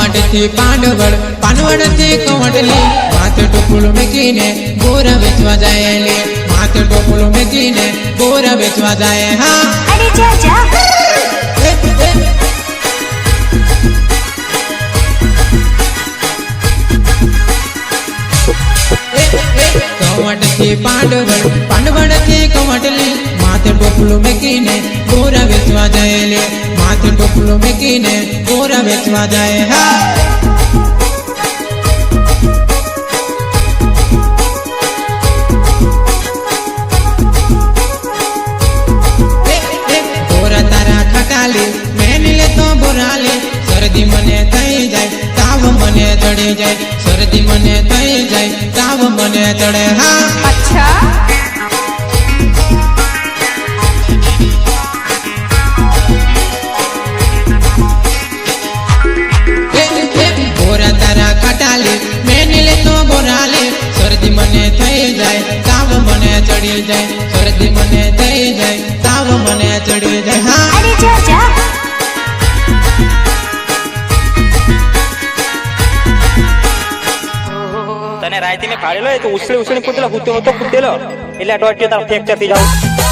कवट थी पांडवड़ पानवड़ थी कवटली माथे टोपलो मेकीने गोरा बेचवा जाए माथे टोपलो मेकीने गोरा बेचवा जाए। हाँ अरे जा जा कवट थी पांडवड़ पांडवड़ थी कवटली माथे टोपलो मेकीने गोरा बेचवा जाए माथे टोपलो मेकीने गोरा बेचवा जाए। हाँ गोरा तारा खटाली मैंने ले तो बोराली सर्दी मने थई जाए ताव मने चढ़ी जाए सर्दी मने थई जाए ताव मने चढ़े। हाँ अच्छा गोरा तारा खटाली मैंने ले तो बोराली सर्दी मने थई जाए ताव मने चढ़ी जाए सर्दी मने थई जाए ताव मने चढ़ी जाए। हाँ अरे जा जा तने रायती में फाड़ेलो तो उसले उसले कूदेलो कूदते तो कूदेलो એટલે અટવાટિયો તાર ફ્રેક્ચર થઈ જાવ।